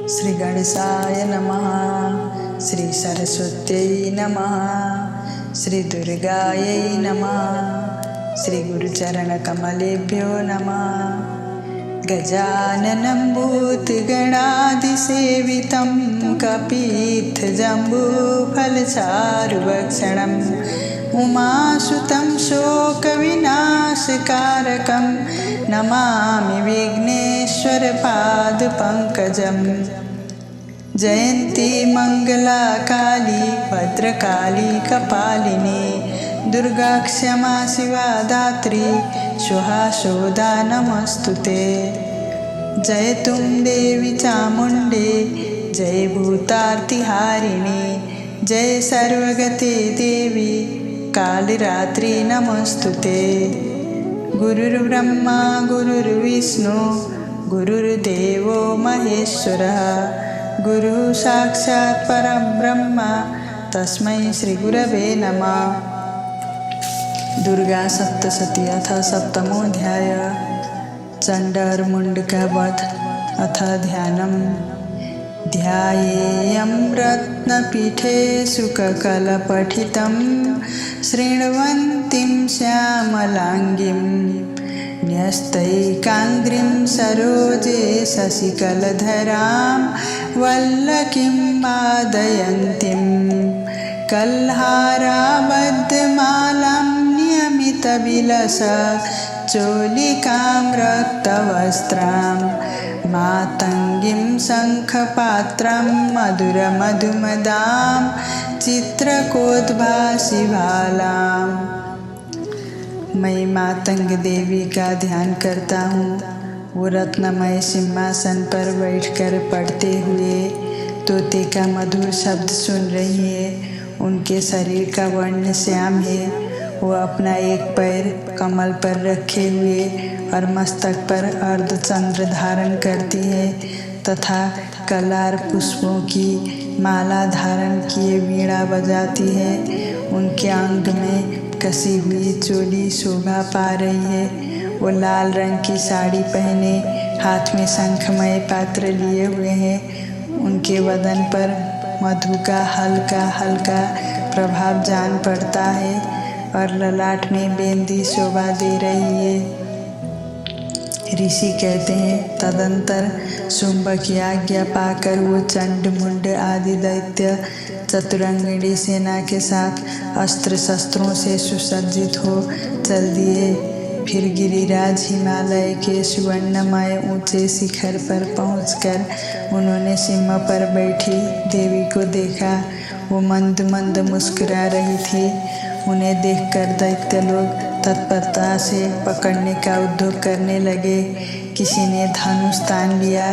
श्री गणेशाय नमः। श्री सरस्वत्यै नमः। श्री दुर्गायै नमः। श्री गुरुचरणकमलेभ्यो नमः। गजाननं भूतगणाधिसेवितं कपित्थजम्बूफलचारुभक्षणम् उमासुतं शोकविनाशकारकं नमामि विघ्नेश्वरपादपङ्कजम्। जयन्ती मंगला काली भद्रकाली कपालिनी दुर्गा क्षमा शिवा दात्री स्वाहा शोधा नमस्तुते। जय तुम देवी चामुंडे जय भूतार्तिहारिणी जय सर्वगते देवी कालरात्रि नमस्तुते। गुरुर्ब्रह्मा गुरुर्विष्णु गुरुर्देवो महेश्वरः गुरु साक्षात् परब्रह्म तस्मै श्री गुरवे नमः। दुर्गा सप्तशती अथ सप्तमोऽध्याय चण्डमुण्डका वध अथ ध्यानम्। ध्यायेयं रत्नपीठे सुखकलपठितं शृण्वन्तीं श्यामलाङ्गीं न्यस्तैकाङ्ग्रीं सरोजे शशिकलधरां वल्लकीं वादयन्तीं कल्हाराबद्धमालां नियमितविलसा चोलिकां रक्तवस्त्रां मातङ्गीं शङ्खपात्रं मधुरमधुमदां चित्रकोद्भासिभालाम्। मैं मातंग देवी का ध्यान करता हूँ। वो रत्नमय सिंहासन पर बैठकर पढ़ते हुए तोते का मधुर शब्द सुन रही है। उनके शरीर का वर्ण श्याम है। वो अपना एक पैर कमल पर रखे हुए और मस्तक पर अर्धचंद्र धारण करती है तथा कलार पुष्पों की माला धारण किए वीणा बजाती है। उनके अंग में कसी हुई चोली शोभा पा रही है। वो लाल रंग की साड़ी पहने हाथ में शंखमय पात्र लिए हुए हैं। उनके बदन पर मधु का हल्का हल्का प्रभाव जान पड़ता है और ललाट में बेंदी शोभा दे रही है। ऋषि कहते हैं तदंतर शुंभ की आज्ञा पाकर वो चंड मुंड आदि दैत्य चतुरंगिणी सेना के साथ अस्त्र शस्त्रों से सुसज्जित हो चल दिए। फिर गिरिराज हिमालय के सुवर्णमय ऊंचे शिखर पर पहुंचकर उन्होंने सिंह पर बैठी देवी को देखा। वो मंद मंद मुस्कुरा रही थी। उन्हें देखकर दैत्य लोग तत्परता से पकड़ने का उद्योग करने लगे। किसी ने धनुष तान लिया,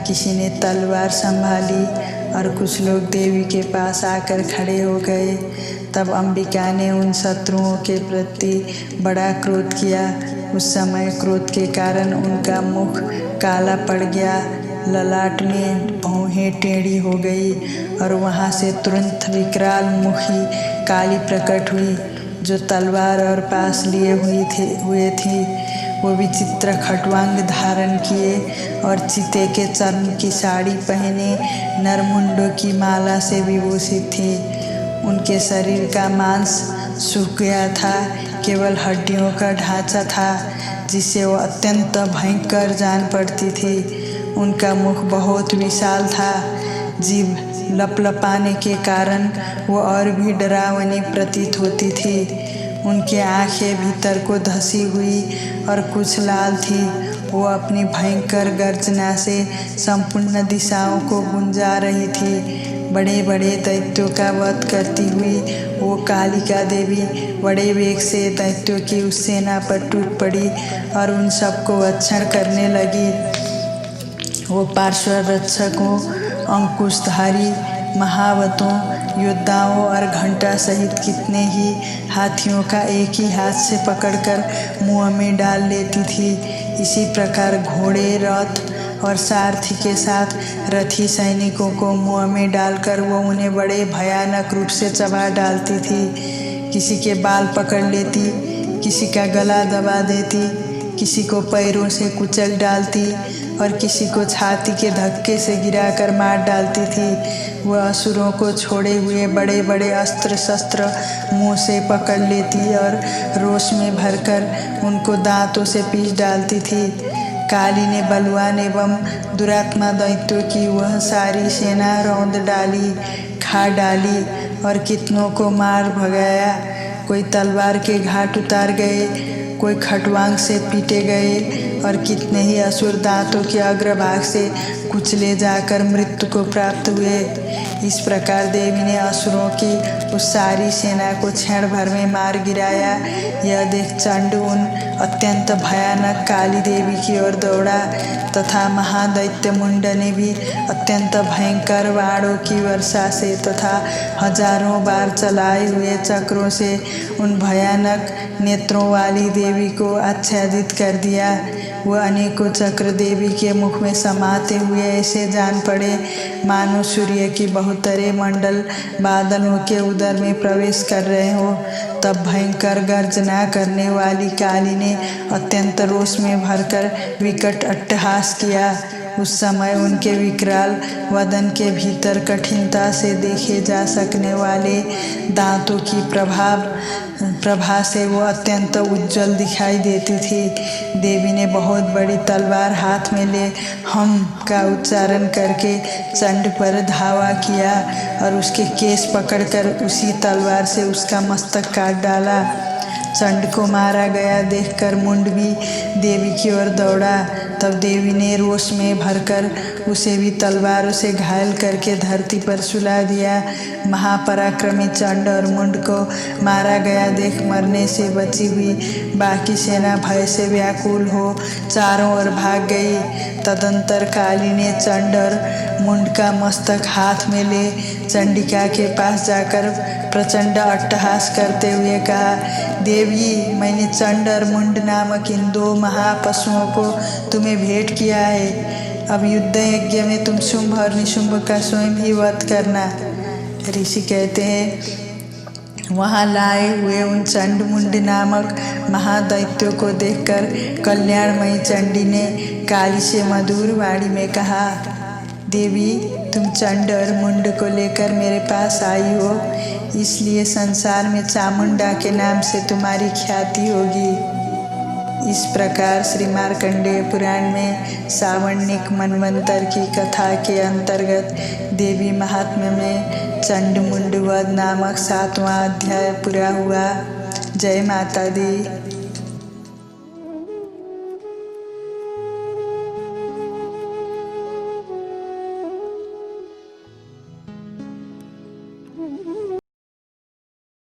किसी ने तलवार संभाली और कुछ लोग देवी के पास आकर खड़े हो गए। तब अंबिका ने उन शत्रुओं के प्रति बड़ा क्रोध किया। उस समय क्रोध के कारण उनका मुख काला पड़ गया, ललाट में भौहें टेढ़ी हो गई और वहाँ से तुरंत विकराल मुखी काली प्रकट हुई जो तलवार और पास लिए हुए थी। वो विचित्र खटवांग धारण किए और चीते के चर्म की साड़ी पहने नरमुंडों की माला से विभूषित थी। उनके शरीर का मांस सूख गया था, केवल हड्डियों का ढांचा था जिससे वो अत्यंत भयंकर जान पड़ती थी। उनका मुख बहुत विशाल था। जीभ लपलपाने के कारण वो और भी डरावनी प्रतीत होती थी। उनकी आंखें भीतर को धसी हुई और कुछ लाल थी। वो अपनी भयंकर गर्जना से संपूर्ण दिशाओं को गुंजा रही थी। बड़े बड़े दैत्यों का वध करती हुई वो कालिका देवी बड़े वेग से दैत्यों की उस सेना पर टूट पड़ी और उन सबको भक्षण करने लगी। वो पार्श्व रक्षकों, अंकुशधारी महावतों, योद्धाओं और घंटा सहित कितने ही हाथियों का एक ही हाथ से पकड़कर मुंह में डाल लेती थी। इसी प्रकार घोड़े, रथ और सारथी के साथ रथी सैनिकों को मुंह में डालकर वो उन्हें बड़े भयानक रूप से चबा डालती थी। किसी के बाल पकड़ लेती, किसी का गला दबा देती, किसी को पैरों से कुचल डालती और किसी को छाती के धक्के से गिराकर मार डालती थी। वह असुरों को छोड़े हुए बड़े बड़े अस्त्र शस्त्र मुंह से पकड़ लेती और रोष में भरकर उनको दांतों से पीस डालती थी। काली ने बलवान एवं दुरात्मा दैत्यों की वह सारी सेना रौंद डाली, खा डाली और कितनों को मार भगाया। कोई तलवार के घाट उतार गए, कोई खटवांग से पीटे गए और कितने ही असुर दांतों के अग्रभाग से कुचले जाकर मृत्यु को प्राप्त हुए। इस प्रकार देवी ने असुरों की उस सारी सेना को क्षण भर में मार गिराया। यह देख चंड उन अत्यंत भयानक काली देवी की ओर दौड़ा तथा महादैत्य मुंड ने भी अत्यंत भयंकर बाणों की वर्षा से तथा हजारों बार चलाए हुए चक्रों से उन भयानक नेत्रों वाली देवी को आच्छादित कर दिया। वह अनेकों चक्र देवी के मुख में समाते हुए ऐसे जान पड़े मानो सूर्य की बहुतरे मंडल बादलों के उदर में प्रवेश कर रहे हो। तब भयंकर गर्जना करने वाली काली ने अत्यंत रोष में भरकर विकट अट्टहास किया। उस समय उनके विकराल वदन के भीतर कठिनता से देखे जा सकने वाले दांतों की प्रभा से वो अत्यंत उज्जवल दिखाई देती थी। देवी ने बहुत बड़ी तलवार हाथ में ले हम का उच्चारण करके चंड पर धावा किया और उसके केस पकड़कर उसी तलवार से उसका मस्तक काट डाला। चंड को मारा गया देखकर मुंड भी देवी की ओर दौड़ा। तब देवी ने रोष में भरकर उसे भी तलवारों से घायल करके धरती पर सुला दिया। महापराक्रमी चंड और मुंड को मारा गया देख मरने से बची हुई बाकी सेना भय से व्याकुल हो चारों ओर भाग गई। तदंतर काली ने चंड और मुंड का मस्तक हाथ में ले चंडिका के पास जाकर प्रचंड अट्टहास करते हुए कहा, देवी, मैंने चंड और मुंड नामक इन दो महापशुओं को तुम्हें भेंट किया है। अब युद्ध यज्ञ में तुम शुंभ और निशुंभ का स्वयं ही वध करना। ऋषि कहते हैं, वहाँ लाए हुए उन चंड मुंड नामक महादैत्यों को देखकर कल्याणमयी चंडी ने काली से मधुर वाणी में कहा, देवी, तुम चंड और मुंड को लेकर मेरे पास आई हो, इसलिए संसार में चामुंडा के नाम से तुम्हारी ख्याति होगी। इस प्रकार श्री मार्कंडेय पुराण में सावर्णिक मनवंतर की कथा के अंतर्गत देवी महात्म्य में चंड मुंड वध नामक 7वां अध्याय पूरा हुआ। जय माता दी।